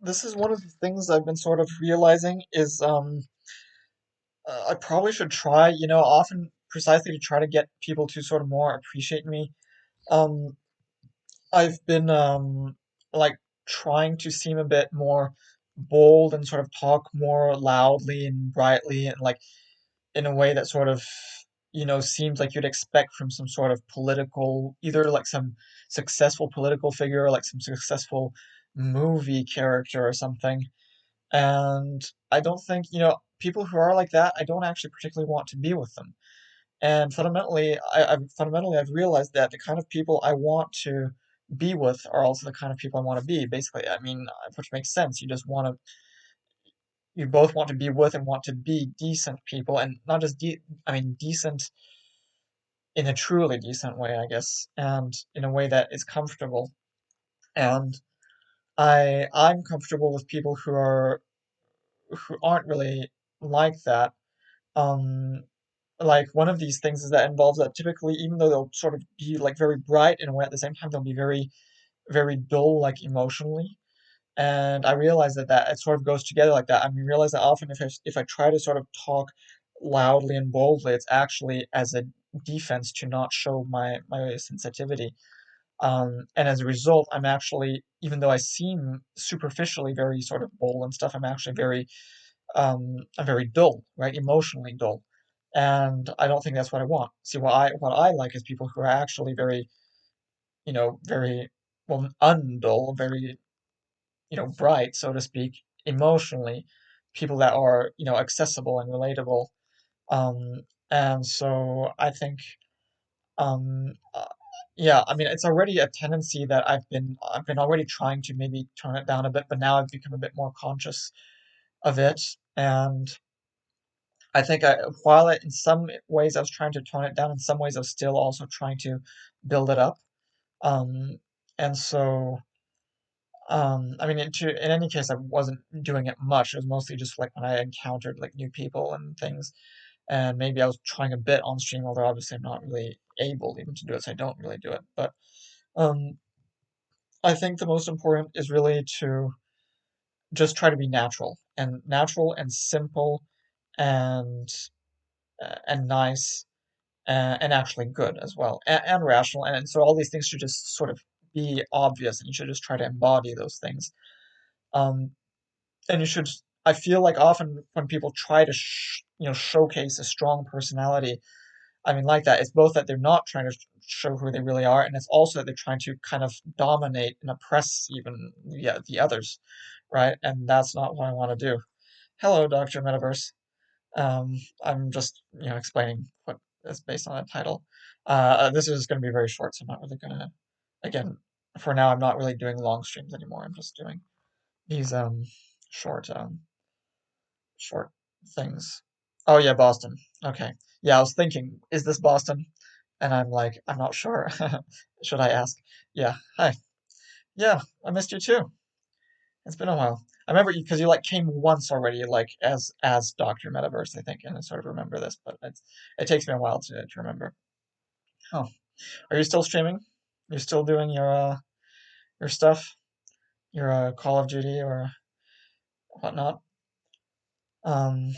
this is one of the things I've been sort of realizing is I probably should try, often precisely to try to get people to sort of more appreciate me. Um, I've been like trying to seem a bit more bold and sort of talk more loudly and brightly and like in a way that sort of, seems like you'd expect from some sort of political, either like some successful political figure or like some successful movie character or something. And I don't think, people who are like that, I don't actually particularly want to be with them. And I've realized that the kind of people I want to be with are also the kind of people I want to be. Basically, I mean, which makes sense. You both want to be with and want to be decent people, and not just I mean, decent in a truly decent way, I guess, and in a way that is comfortable. And I'm comfortable with people who aren't really like that. Um, like one of these things is that involves that typically, even though they'll sort of be like very bright in a way, at the same time they'll be very, very dull, like emotionally. And I realize that it sort of goes together like that. I mean, realize that often if I try to sort of talk loudly and boldly, it's actually as a defense to not show my sensitivity. And as a result, I'm actually, even though I seem superficially very sort of bold and stuff, I'm very dull, right? Emotionally dull. And I don't think that's what I want. See, what I like is people who are actually very, very, well, undull, very, bright, so to speak, emotionally, people that are, accessible and relatable. Um, and so I think, um, uh, yeah, I mean, it's already a tendency that I've been already trying to maybe tone it down a bit, but now I've become a bit more conscious of it. And I think while in some ways I was trying to tone it down, in some ways I was still also trying to build it up. Um, and so, I mean, in any case, I wasn't doing it much. It was mostly just like when I encountered like new people and things, and maybe I was trying a bit on stream, although obviously I'm not really able even to do it, so I don't really do it. But um, I think the most important is really to just try to be natural and simple and and nice and actually good as well, and rational. And so all these things should just sort of be obvious, and you should just try to embody those things. Um, and you should. I feel like often when people try to, showcase a strong personality, I mean, like that, it's both that they're not trying to show who they really are, and it's also that they're trying to kind of dominate and oppress even the others, right? And that's not what I want to do. Hello, Dr. Metaverse. I'm just, explaining what is based on the title. This is going to be very short, so I'm not really going to, again, for now, I'm not really doing long streams anymore. I'm just doing these short short things. Oh yeah, Boston. Okay. Yeah, I was thinking, is this Boston? And I'm like, I'm not sure. Should I ask? Yeah. Hi. Yeah, I missed you too. It's been a while. I remember you because you like came once already, like as Doctor Metaverse, I think, and I sort of remember this, but it takes me a while to remember. Oh, are you still streaming? You're still doing your stuff, your Call of Duty or whatnot? Um,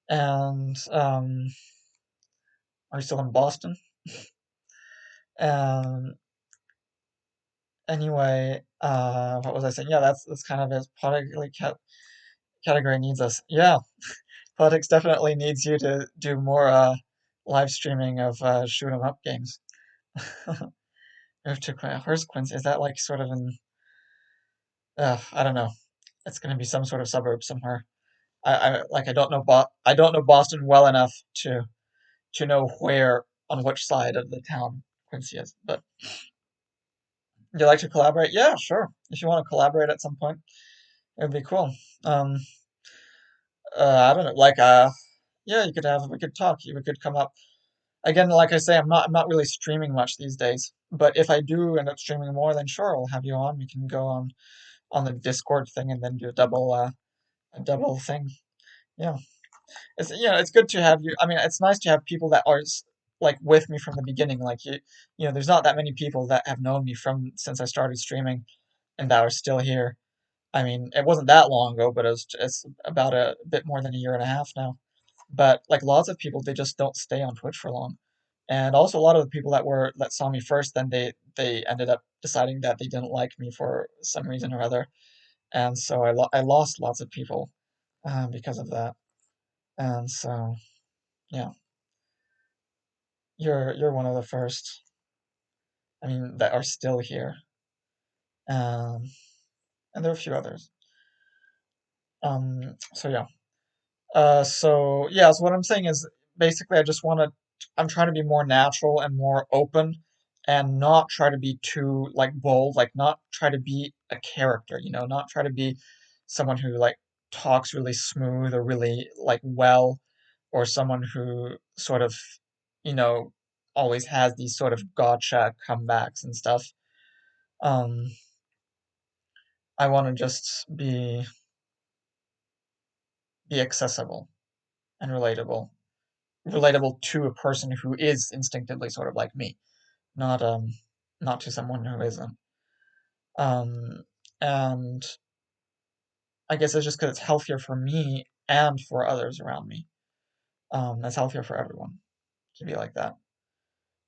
and are you still in Boston? Um, anyway, what was I saying? Yeah, that's kind of his politically category needs us. Yeah, politics definitely needs you to do more live streaming of shoot 'em up games. Move to where's Quincy? Is that like sort of in? I don't know. It's going to be some sort of suburb somewhere. I like I don't know Boston well enough to know where on which side of the town Quincy is. But would you like to collaborate? Yeah, sure. If you want to collaborate at some point, it would be cool. Um, I don't know. Like yeah, we could talk. We could come up again. Like I say, I'm not really streaming much these days. But if I do end up streaming more, then sure, I'll have you on. We can go on the Discord thing and then do a double thing. Yeah, it's good to have you. I mean, it's nice to have people that are like with me from the beginning. Like there's not that many people that have known me from since I started streaming and that are still here. I mean, it wasn't that long ago, but it's about a bit more than a year and a half now. But like lots of people, they just don't stay on Twitch for long. And also a lot of the people that saw me first, then they ended up deciding that they didn't like me for some reason or other. And so I lost lots of people because of that. And so yeah, you're one of the first. I mean, that are still here. Um, and there are a few others. So yeah. So yeah, so what I'm saying is basically I'm trying to be more natural and more open and not try to be too like bold, like not try to be a character, not try to be someone who like talks really smooth or really like well, or someone who sort of, you know, always has these sort of gotcha comebacks and stuff. Um, I want to just be accessible and relatable to a person who is instinctively sort of like me, not not to someone who isn't. Um, and I guess it's just because it's healthier for me and for others around me. It's healthier for everyone to be like that.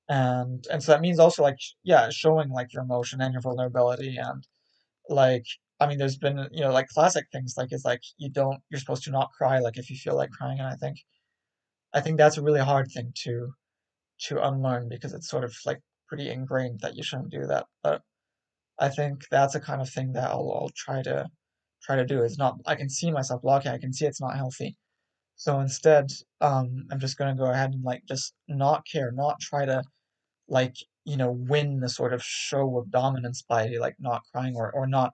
And so that means also like yeah, showing like your emotion and your vulnerability and like I mean there's been like classic things like it's like you're supposed to not cry like if you feel like crying, and I think that's a really hard thing to unlearn because it's sort of like pretty ingrained that you shouldn't do that. But I think that's a kind of thing that I'll try to do. It's not I can see myself blocking. I can see it's not healthy. So instead, I'm just gonna go ahead and like just not care, not try to like win the sort of show of dominance by like not crying or not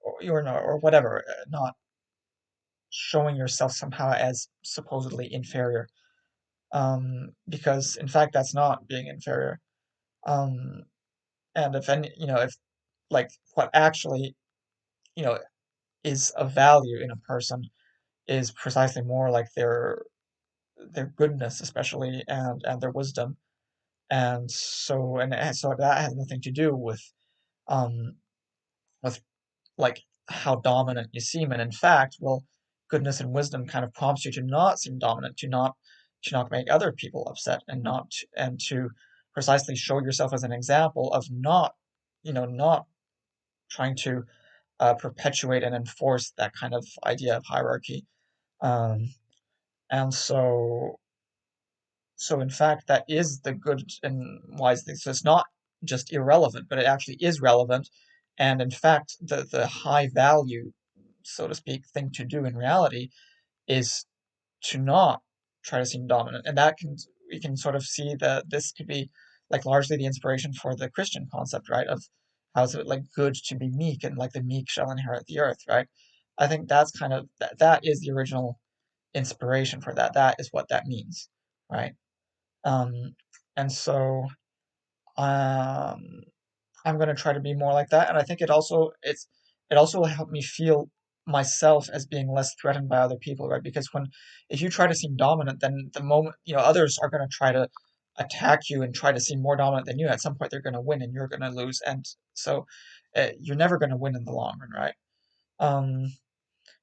or whatever, not showing yourself somehow as supposedly inferior. Because in fact that's not being inferior. Um, and if any, if like what actually, you know, is of value in a person is precisely more like their goodness, especially and their wisdom, and so that has nothing to do um with like how dominant you seem, and in fact, well, goodness and wisdom kind of prompts you to not seem dominant, to not make other people upset, and to precisely show yourself as an example of not trying to perpetuate and enforce that kind of idea of hierarchy. Um, and so in fact, that is the good and wise thing. So it's not just irrelevant, but it actually is relevant. And in fact, the high value, so to speak, thing to do in reality is to not try to seem dominant. And that can we can sort of see that this could be like largely the inspiration for the Christian concept, right? Of how is it like good to be meek and like the meek shall inherit the earth, right? I think that's kind of that is the original inspiration for that. That is what that means, right? Um, and so um, I'm gonna try to be more like that, and I think it also will help me feel myself as being less threatened by other people, right? Because when if you try to seem dominant, then the moment others are gonna try to attack you and try to seem more dominant than you. At some point, they're gonna win and you're gonna lose, and so you're never gonna win in the long run, right? Um,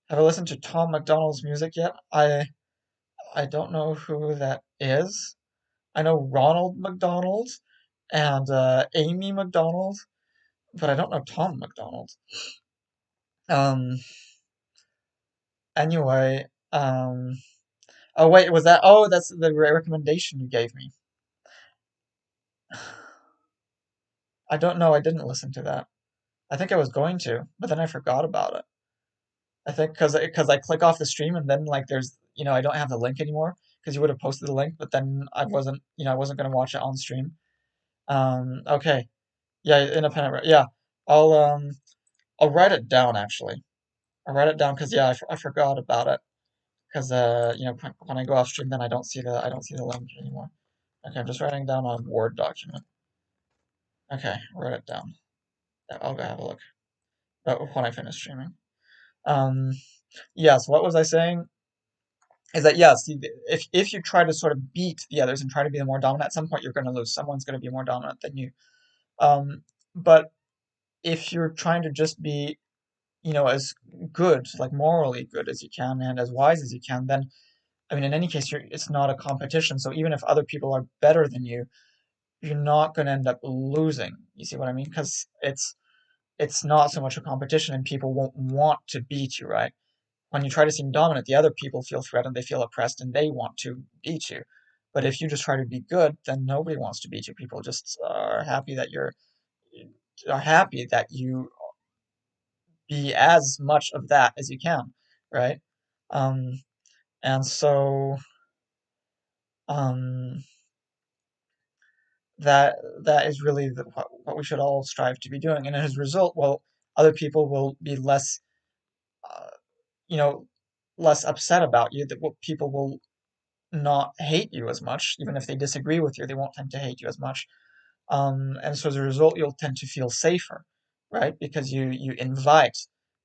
have I listened to Tom McDonald's music yet? I don't know who that is. I know Ronald McDonald and Amy McDonald, but I don't know Tom McDonald. Um, anyway, oh wait, was that? Oh, that's the recommendation you gave me. I don't know. I didn't listen to that. I think I was going to, but then I forgot about it. I think because I click off the stream and then like there's I don't have the link anymore because you would have posted the link, but then I wasn't gonna watch it on stream. Okay, yeah, independent. Yeah, I'll um I'll write it down actually. I'll write it down because yeah, I forgot about it. Because when I go off stream, then I don't see the link anymore. Okay, I'm just writing down on a Word document. Okay, write it down. Yeah, I'll go have a look when I finish streaming. Um, yes. What was I saying? Is that yes? If you try to sort of beat the others and try to be the more dominant, at some point you're going to lose. Someone's going to be more dominant than you. But if you're trying to just be as good, like morally good as you can and as wise as you can, then I mean, in any case, it's not a competition. So even if other people are better than you, you're not going to end up losing. You see what I mean? Because it's not so much a competition, and people won't want to beat you, right? When you try to seem dominant, the other people feel threatened, they feel oppressed, and they want to beat you. But if you just try to be good, then nobody wants to beat you. People just are happy that you be as much of that as you can, right? Um, and so um, that is really what we should all strive to be doing. And as a result, well, other people will be less, uh, you know, less upset about you. That people will not hate you as much, even if they disagree with you. They won't tend to hate you as much. And so as a result, you'll tend to feel safer, right? Because you invite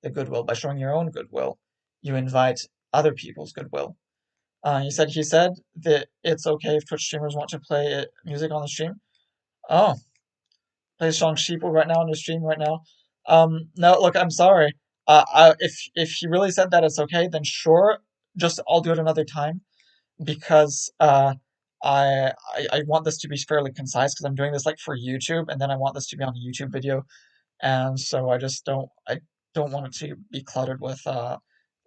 the goodwill by showing your own goodwill. You invite other people's goodwill. He said that it's okay if Twitch streamers want to play music on the stream. Oh, play song Sheeple right now on the stream right now. No, look, I'm sorry. If he really said that it's okay, then sure. Just I'll do it another time because I want this to be fairly concise because I'm doing this like for YouTube, and then I want this to be on a YouTube video, and so I don't want it to be cluttered with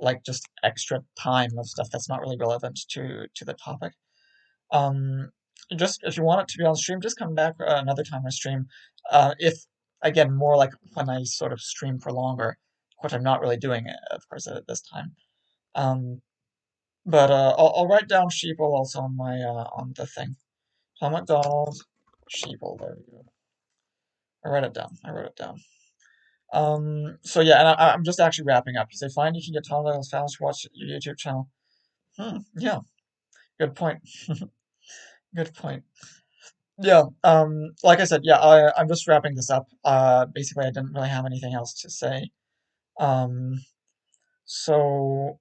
like just extra time of stuff that's not really relevant to the topic. Um, just if you want it to be on stream, just come back another time on stream. If again, more like when I sort of stream for longer, which I'm not really doing, of course, at this time. Um, but I'll write down sheeple also on my on the thing. Tom McDonald, sheeple. There we go. I wrote it down. I wrote it down. So yeah, and I'm just actually wrapping up. You say, fine, you can get Tom McDonald's fans to watch your YouTube channel. Yeah, good point. Good point. Yeah, like I said, yeah, I'm just wrapping this up. Basically, I didn't really have anything else to say. Um, so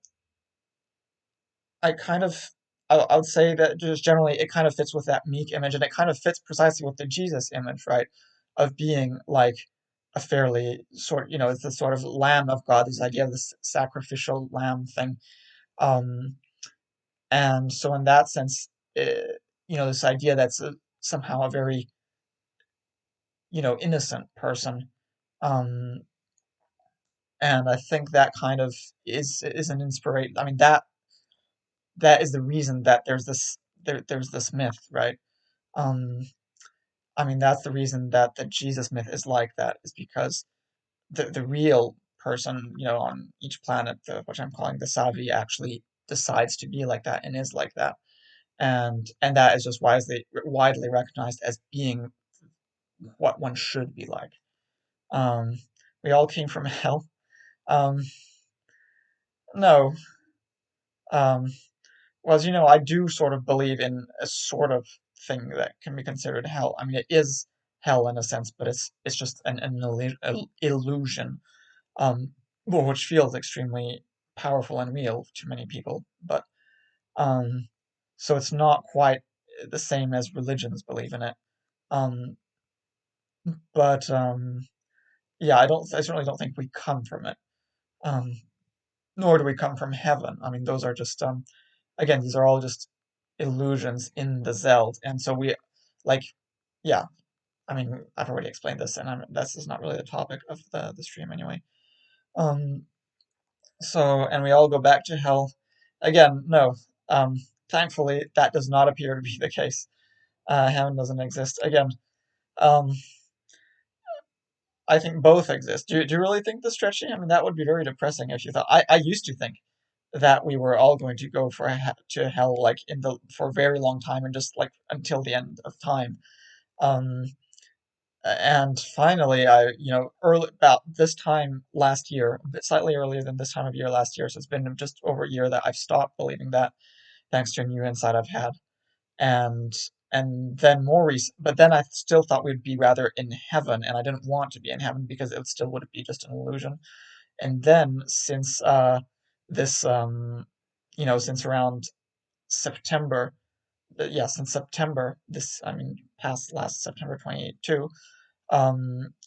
I kind of, I would say that just generally it kind of fits with that meek image, and it kind of fits precisely with the Jesus image, right? Of being like a fairly it's the sort of Lamb of God, this idea of this sacrificial lamb thing. Um, and so in that sense, this idea that's somehow a very, innocent person. Um, and I think that kind of is an inspiration. I mean, that is the reason that there's this myth, right? Um, I mean, that's the reason that the Jesus myth is like that, is because the real person, on each planet, which I'm calling the Savi, actually decides to be like that and is like that, and that is just widely recognized as being what one should be like. Um, we all came from hell. Um, no. Um, well, as you know, I do sort of believe in a sort of thing that can be considered hell. I mean, it is hell in a sense, but it's just an illusion, well, which feels extremely powerful and real to many people. But um, so it's not quite the same as religions believe in it. Um, but yeah, I certainly don't think we come from it. Um, nor do we come from heaven. I mean, those are just again, these are all just illusions in the Zeld, and so like, yeah. I mean, I've already explained this, and this is not really the topic of the stream anyway. Um, and we all go back to hell. Again, no. Um, thankfully, that does not appear to be the case. Heaven doesn't exist. Again, um, I think both exist. Do you really think this stretching? I mean, that would be very depressing if you thought. I used to think that we were all going to go to hell like for a very long time and just like until the end of time. Um, and finally, early about this time last year, a bit slightly earlier than this time of year last year, so it's been just over a year that I've stopped believing that, thanks to a new insight I've had. And and then more recent, but then I still thought we'd be rather in heaven, and I didn't want to be in heaven because it still would be just an illusion. And then this, since around September, yeah, since September, I mean, past last September 2022,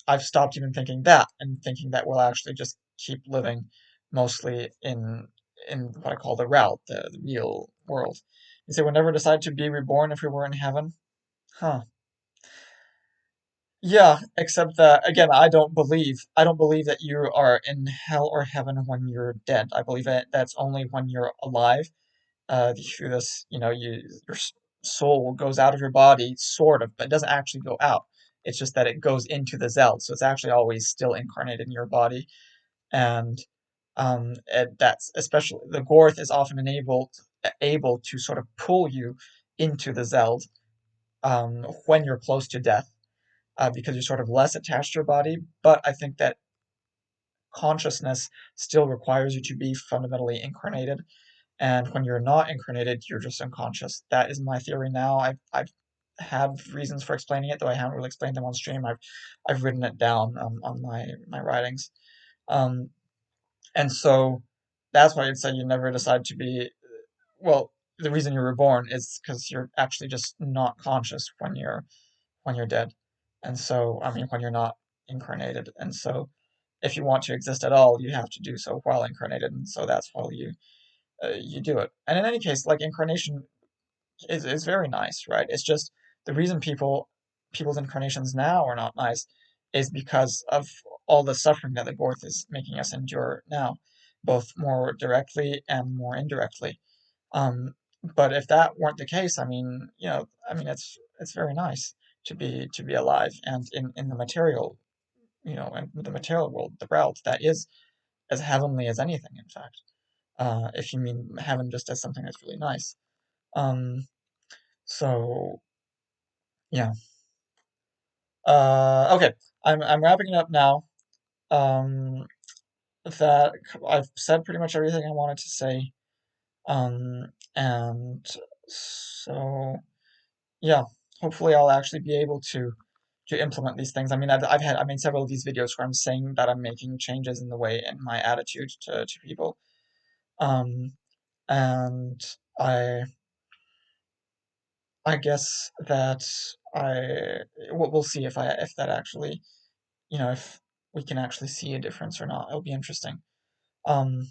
I've stopped even thinking that and thinking that we'll actually just keep living mostly in what I call the realm, the real world. You say we'll never decide to be reborn if we were in heaven? Huh. Yeah, except that again, I don't believe that you are in hell or heaven when you're dead. I believe that that's only when you're alive. Through this, your soul goes out of your body, sort of, but it doesn't actually go out. It's just that it goes into the Zeld, so it's actually always still incarnated in your body. And that's especially the Gorth is often able to sort of pull you into the Zeld when you're close to death, because you're sort of less attached to your body. But I think that consciousness still requires you to be fundamentally incarnated. And when you're not incarnated, you're just unconscious. That is my theory now. I've had reasons for explaining it, though I haven't really explained them on stream. I've written it down on my writings. Um, and so that's why I'd say you never decide to be, well, the reason you're reborn is because you're actually just not conscious when you're dead. And so, I mean, when you're not incarnated. And so if you want to exist at all, you have to do so while incarnated. And so that's why you do it. And in any case, like incarnation is very nice, right? It's just the reason people's incarnations now are not nice is because of all the suffering that the Gorth is making us endure now, both more directly and more indirectly. Um, but if that weren't the case, I mean, it's very nice to be alive and in the material, in the material world, the realm that is as heavenly as anything, in fact. If you mean heaven just as something that's really nice. Um, so yeah. Okay. I'm wrapping it up now. Um, that I've said pretty much everything I wanted to say. And so yeah, hopefully I'll actually be able to implement these things. I mean, I made several of these videos where I'm saying that I'm making changes in the way in my attitude to people. Um, and I I guess that we'll see if that actually, if we can actually see a difference or not. It'll be interesting. Um,